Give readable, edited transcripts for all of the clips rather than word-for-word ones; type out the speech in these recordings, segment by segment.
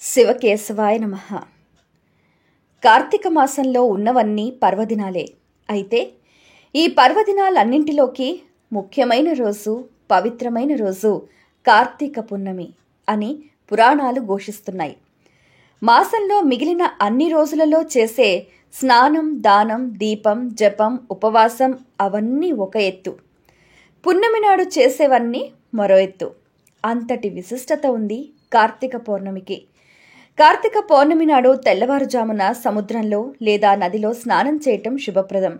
శివకేశవాయ నమః. కార్తీక మాసంలో ఉన్నవన్నీ పర్వదినాలే. అయితే ఈ పర్వదినాలన్నింటిలోకి ముఖ్యమైన రోజు, పవిత్రమైన రోజు కార్తీక పున్నమి అని పురాణాలు ఘోషిస్తున్నాయి. మాసంలో మిగిలిన అన్ని రోజులలో చేసే స్నానం, దానం, దీపం, జపం, ఉపవాసం అవన్నీ ఒక ఎత్తు. పున్నమి నాడు చేసేవన్నీ మరో ఎత్తు. అంతటి విశిష్టత ఉంది కార్తీక పౌర్ణమికి. కార్తీక పౌర్ణమి నాడు తెల్లవారుజామున సముద్రంలో లేదా నదిలో స్నానం చేయటం శుభప్రదం.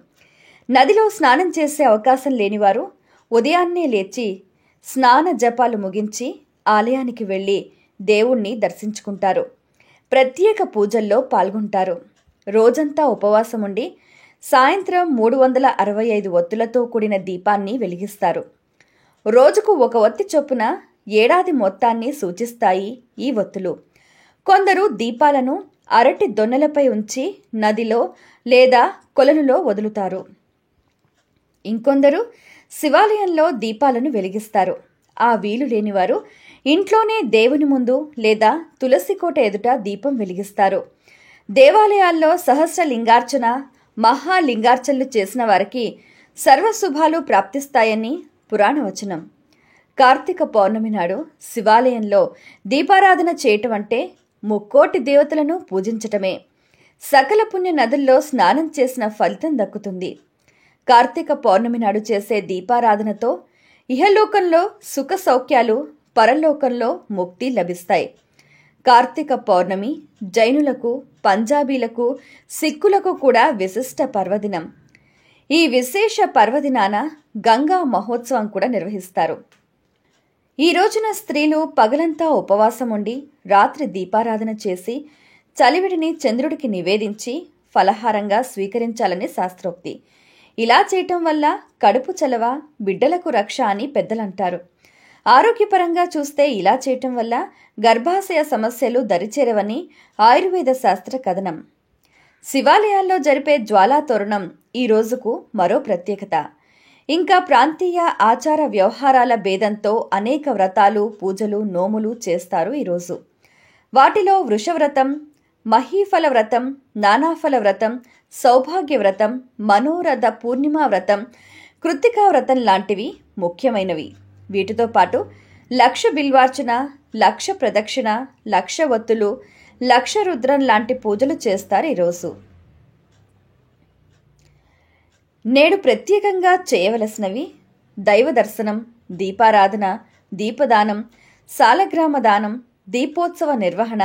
నదిలో స్నానం చేసే అవకాశం లేనివారు ఉదయాన్నే లేచి స్నాన జపాలు ముగించి ఆలయానికి వెళ్ళి దేవుణ్ణి దర్శించుకుంటారు. ప్రత్యేక పూజల్లో పాల్గొంటారు. రోజంతా ఉపవాసం ఉండి సాయంత్రం 365 ఒత్తులతో కూడిన దీపాన్ని వెలిగిస్తారు. రోజుకు ఒక ఒత్తి చొప్పున ఏడాది మొత్తాన్ని సూచిస్తాయి ఈ ఒత్తులు. కొందరు దీపాలను అరటి దొన్నెలపై ఉంచి నదిలో లేదా కొలనులో వదులుతారు. ఇంకొందరు శివాలయంలో దీపాలను వెలిగిస్తారు. ఆ వీలు లేనివారు ఇంట్లోనే దేవుని ముందు లేదా తులసి కోట ఎదుట దీపం వెలిగిస్తారు. దేవాలయాల్లో సహస్ర లింగార్చన, మహాలింగార్చనలు చేసిన వారికి సర్వశుభాలు ప్రాప్తిస్తాయని పురాణవచనం. కార్తీక పౌర్ణమి నాడు శివాలయంలో దీపారాధన చేయటం అంటే ముక్కోటి దేవతలను పూజించటమే. సకల పుణ్య నదుల్లో స్నానం చేసిన ఫలితం దక్కుతుంది. కార్తీక పౌర్ణమి నాడు చేసే దీపారాధనతో ఇహలోకంలో సుఖ సౌఖ్యాలు, పరలోకంలో ముక్తి లభిస్తాయి. కార్తీక పౌర్ణమి జైనులకు, పంజాబీలకు, సిక్కులకు కూడా విశిష్ట పర్వదినం. ఈ విశేష పర్వదినాన గంగా మహోత్సవం కూడా నిర్వహిస్తారు. ఈ రోజున స్త్రీలు పగలంతా ఉపవాసం ఉండి రాత్రి దీపారాధన చేసి చలివిడిని చంద్రుడికి నివేదించి ఫలహారంగా స్వీకరించాలని శాస్త్రోక్తి. ఇలా చేయటం వల్ల కడుపు చలవ, బిడ్డలకు రక్ష అని పెద్దలంటారు. ఆరోగ్యపరంగా చూస్తే ఇలా చేయటం వల్ల గర్భాశయ సమస్యలు దరిచేరవని ఆయుర్వేద శాస్త్ర కథనం. శివాలయాల్లో జరిపే జ్వాలా తోరణం ఈ రోజుకు మరో ప్రత్యేకత. ఇంకా ప్రాంతీయ ఆచార వ్యవహారాల భేదంతో అనేక వ్రతాలు, పూజలు, నోములు చేస్తారు ఈరోజు. వాటిలో వృషవ్రతం, మహీఫల వ్రతం, నానాఫల వ్రతం, సౌభాగ్య వ్రతం, మనోరథ పూర్ణిమ వ్రతం, కృత్తికా వ్రతం లాంటివి ముఖ్యమైనవి. వీటితో పాటు లక్ష బిల్వార్చన, లక్ష ప్రదక్షిణ, లక్ష ఒత్తులు, లక్ష రుద్రం లాంటి పూజలు చేస్తారు ఈరోజు. నేడు ప్రత్యేకంగా చేయవలసినవి దైవ దర్శనం, దీపారాధన, దీపదానం, సాలగ్రామ దానం, దీపోత్సవ నిర్వహణ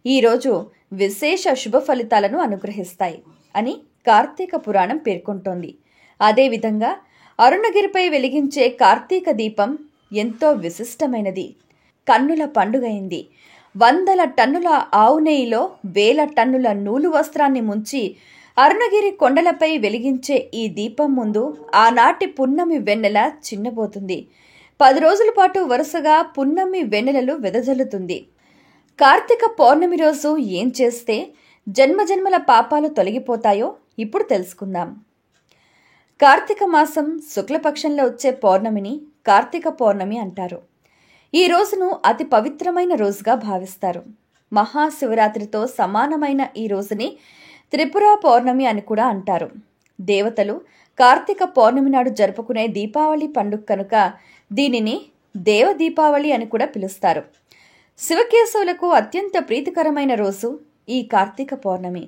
ఈరోజు విశేష శుభ ఫలితాలను అనుగ్రహిస్తాయి అని కార్తీక పురాణం పేర్కొంటోంది. అదేవిధంగా అరుణగిరిపై వెలిగించే కార్తీక దీపం ఎంతో విశిష్టమైనది. కన్నుల పండుగైంది. 100 టన్నుల ఆవు నెయ్యిలో 1000 టన్నుల నూలు వస్త్రాన్ని ముంచి అరుణగిరి కొండలపై వెలిగించే ఈ దీపం ముందు ఆనాటి పున్నమి వెన్నెల చిన్నబోతుంది. 10 రోజుల పాటు వరుసగా పున్నమి వెన్నెలలు వెదజల్లుతుంది. కార్తీక పౌర్ణమి రోజు ఏం చేస్తే జన్మజన్మల పాపాలు తొలగిపోతాయో ఇప్పుడు తెలుసుకుందాం. కార్తీక మాసం శుక్లపక్షంలో వచ్చే పౌర్ణమిని కార్తీక పౌర్ణమి అంటారు. ఈ రోజును అతి పవిత్రమైన రోజుగా భావిస్తారు. మహాశివరాత్రితో సమానమైన ఈ రోజుని త్రిపుర పౌర్ణమి అని కూడా అంటారు. దేవతలు కార్తీక పౌర్ణమి నాడు జరుపుకునే దీపావళి పండుగ కనుక దీనిని దేవ దీపావళి అని కూడా పిలుస్తారు. శివకేశవులకు అత్యంత ప్రీతికరమైన రోజు ఈ కార్తీక పౌర్ణమి.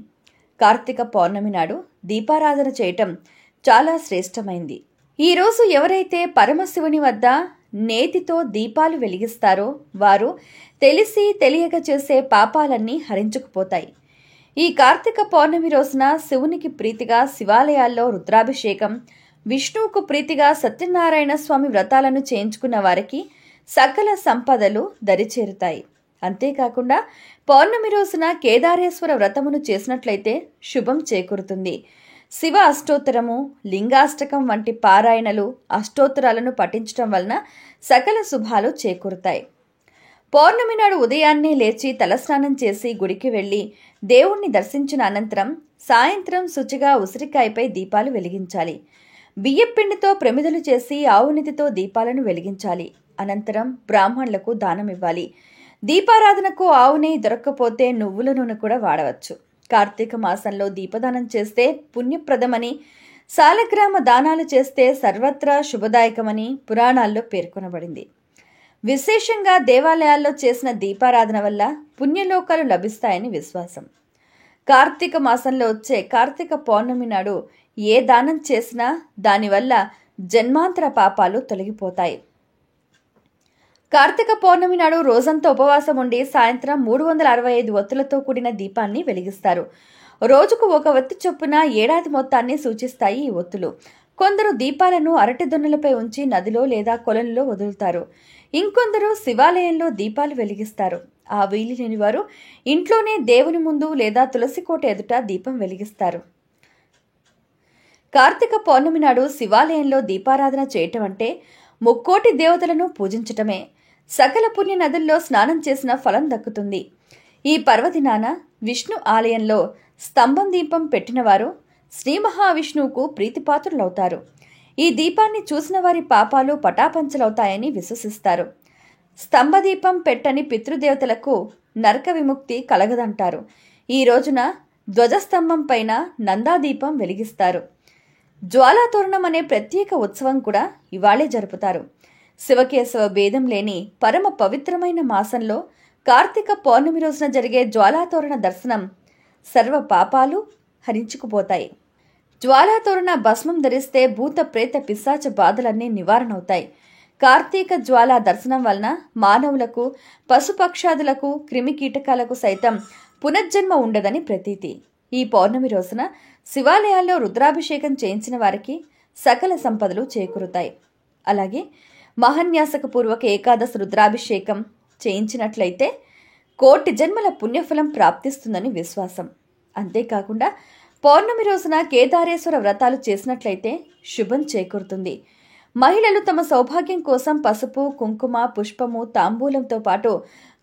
కార్తీక పౌర్ణమి నాడు దీపారాధన చేయటం చాలా శ్రేష్టమైంది. ఈ రోజు ఎవరైతే పరమశివుని వద్ద నేతితో దీపాలు వెలిగిస్తారో వారు తెలిసి తెలియక చేసే పాపాలన్నీ హరించుకుపోతాయి. ఈ కార్తీక పౌర్ణమి రోజున శివునికి ప్రీతిగా శివాలయాల్లో రుద్రాభిషేకం, విష్ణువుకు ప్రీతిగా సత్యనారాయణ స్వామి వ్రతాలను చేయించుకున్న వారికి సకల సంపదలు దరిచేరుతాయి. అంతేకాకుండా పౌర్ణమి రోజున కేదారేశ్వర వ్రతమును చేసినట్లయితే శుభం చేకూరుతుంది. శివ అష్టోత్తరము, లింగాష్టకం వంటి పారాయణలు, అష్టోత్తరాలను పఠించడం వలన సకల శుభాలు చేకూరుతాయి. పౌర్ణమి నాడు ఉదయాన్నే లేచి తలస్నానం చేసి గుడికి వెళ్లి దేవుణ్ణి దర్శించిన అనంతరం సాయంత్రం శుచిగా ఉసిరికాయపై దీపాలు వెలిగించాలి. బియ్యపిండితో ప్రమిదలు చేసి ఆవునితితో దీపాలను వెలిగించాలి. అనంతరం బ్రాహ్మణులకు దానమివ్వాలి. దీపారాధనకు ఆవు నెయ్యి దొరక్కపోతే నువ్వుల నూనె కూడా వాడవచ్చు. కార్తీక మాసంలో దీపదానం చేస్తే పుణ్యప్రదమని, సాలగ్రామ దానాలు చేస్తే సర్వత్రా శుభదాయకమని పురాణాల్లో పేర్కొనబడింది. విశేషంగా దేవాలయాల్లో చేసిన దీపారాధన వల్ల పుణ్యలోకాలు లభిస్తాయని విశ్వాసం. కార్తీక మాసంలో వచ్చే కార్తీక పౌర్ణమి నాడు ఏ దానం చేసినా దానివల్ల జన్మాంతర పాపాలు తొలగిపోతాయి. కార్తీక పౌర్ణమి నాడు రోజంతా ఉపవాసం ఉండి సాయంత్రం 365 ఒత్తులతో కూడిన దీపాన్ని వెలిగిస్తారు. రోజుకు ఒక ఒత్తి చొప్పున ఏడాది మొత్తాన్ని సూచిస్తాయి ఈ ఒత్తులు. కొందరు దీపాలను అరటి దొన్నలపై ఉంచి నదిలో లేదా కొలంలో వదులుతారు. ఇంకొందరు శివాలయంలో దీపాలు వెలిగిస్తారు. ఆ వీలు లేని వారు ఇంట్లోనే దేవుని ముందు లేదా తులసి కోట ఎదుట దీపం వెలిగిస్తారు. కార్తీక పౌర్ణమి నాడు శివాలయంలో దీపారాధన చేయటం అంటే ముక్కోటి దేవతలను పూజించటమే. సకల పుణ్య నదుల్లో స్నానం చేసిన ఫలం దక్కుతుంది. ఈ పర్వదినాన విష్ణు ఆలయంలో స్తంభం దీపం పెట్టినవారు శ్రీ మహావిష్ణువుకు ప్రీతిపాత్రులవుతారు. ఈ దీపాన్ని చూసిన వారి పాపాలు పటాపంచలవుతాయని విశ్వసిస్తారు. స్తంభదీపం పెట్టని పితృదేవతలకు నరక విముక్తి కలగదంటారు. ఈ రోజున ధ్వజస్తంభం పైన నందాదీపం వెలిగిస్తారు. జ్వాలాతోరణం అనే ప్రత్యేక ఉత్సవం కూడా ఇవాళే జరుపుతారు. శివకేశవ భేదం లేని పరమ పవిత్రమైన మాసంలో కార్తీక పౌర్ణమి రోజున జరిగే జ్వాలాతోరణ దర్శనం సర్వ పాపాలు హరించుకుపోతాయి. జ్వాలాతోరణ భస్మం ధరిస్తే భూత ప్రేత పిశాచ బాధలన్నీ నివారణవుతాయి. కార్తీక జ్వాలా దర్శనం వలన మానవులకు, పశుపక్షాదులకు, క్రిమికీటకాలకు సైతం పునర్జన్మ ఉండదని ప్రతీతి. ఈ పౌర్ణమి రోజున శివాలయాల్లో రుద్రాభిషేకం చేయించిన వారికి సకల సంపదలు చేకూరుతాయి. అలాగే మహాన్యాసకపూర్వక ఏకాదశి రుద్రాభిషేకం చేయించినట్లయితే కోటి జన్మల పుణ్యఫలం ప్రాప్తిస్తుందని విశ్వాసం. అంతేకాకుండా పౌర్ణమి రోజున కేదారేశ్వర వ్రతాలు చేసినట్లయితే శుభం చేకూరుతుంది. మహిళలు తమ సౌభాగ్యం కోసం పసుపు, కుంకుమ, పుష్పము, తాంబూలంతో పాటు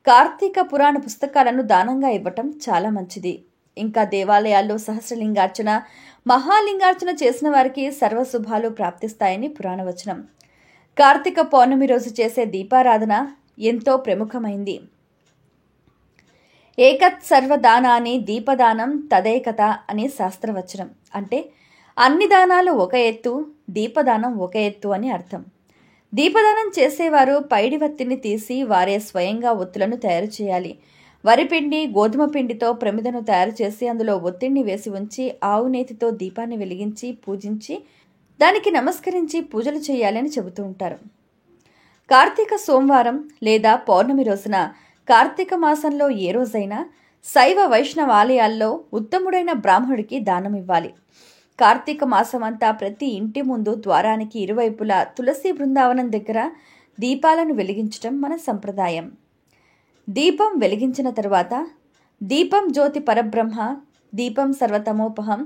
కార్తీక పురాణ పుస్తకాలను దానంగా ఇవ్వటం చాలా మంచిది. ఇంకా దేవాలయాల్లో సహస్రలింగార్చన, మహాలింగార్చన చేసిన వారికి సర్వశుభాలు ప్రాప్తిస్తాయని పురాణవచనం. కార్తీక పౌర్ణమి రోజు చేసే దీపారాధన ఎంతో ప్రముఖమైంది. ఏకత్ సర్వదానాన్ని దీపదానం తదేకత అనే శాస్త్రవచనం. అంటే అన్ని దానాలు ఒక ఎత్తు, దీపదానం ఒక ఎత్తు అని అర్థం. దీపదానం చేసేవారు పైడి వత్తిని తీసి వారే స్వయంగా ఒత్తులను తయారు చేయాలి. వరిపిండి, గోధుమ పిండితో ప్రమిదను తయారు చేసి అందులో ఒత్తిడిని వేసి ఉంచి ఆవు నేతితో దీపాన్ని వెలిగించి పూజించి దానికి నమస్కరించి పూజలు చేయాలని చెబుతూ ఉంటారు. కార్తీక సోమవారం లేదా పౌర్ణమి రోజున కార్తీక మాసంలో ఏ రోజైనా శైవ వైష్ణవ ఆలయాల్లో ఉత్తముడైన బ్రాహ్మణుడికి దానం ఇవ్వాలి. కార్తీక మాసం అంతా ప్రతి ఇంటి ముందు ద్వారానికి ఇరువైపులా తులసి బృందావనం దగ్గర దీపాలను వెలిగించటం మన సంప్రదాయం. దీపం వెలిగించిన తరువాత దీపం జ్యోతి పరబ్రహ్మ, దీపం సర్వతమోపహం,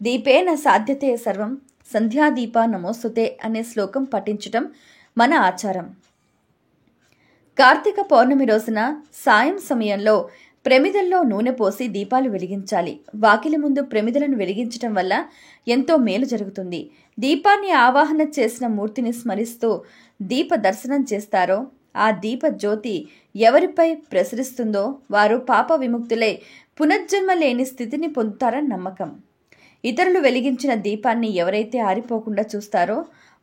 దీపేన సాధ్యతే సర్వం, సంధ్యాదీప నమోస్తుతే అనే శ్లోకం పఠించటం మన ఆచారం. కార్తీక పౌర్ణమి రోజున సాయం సమయంలో ప్రమిదల్లో నూనె పోసి దీపాలు వెలిగించాలి. వాకిలి ముందు ప్రమిదలను వెలిగించటం వల్ల ఎంతో మేలు జరుగుతుంది. దీపాన్ని ఆవాహన చేసిన మూర్తిని స్మరిస్తూ దీప దర్శనం చేస్తారో ఆ దీప జ్యోతి ఎవరిపై ప్రసరిస్తుందో వారు పాప విముక్తులై పునర్జన్మ లేని స్థితిని పొందుతారని నమ్మకం. ఇతరులు వెలిగించిన దీపాన్ని ఎవరైతే ఆరిపోకుండా చూస్తారో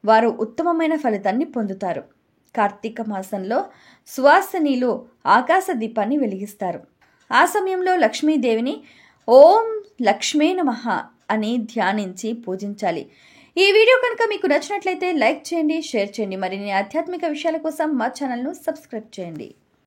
వారు ఉత్తమమైన ఫలితాన్ని పొందుతారు. కార్తీక మాసంలో సువాసినీలు ఆకాశ దీపాన్ని వెలిగిస్తారు. ఆ సమయంలో లక్ష్మీదేవిని ఓం లక్ష్మీ నమః అని ధ్యానించి పూజించాలి. ఈ వీడియో కనుక మీకు నచ్చినట్లయితే లైక్ చేయండి, షేర్ చేయండి. మరిన్ని ఆధ్యాత్మిక విషయాల కోసం మా ఛానల్ను సబ్స్క్రైబ్ చేయండి.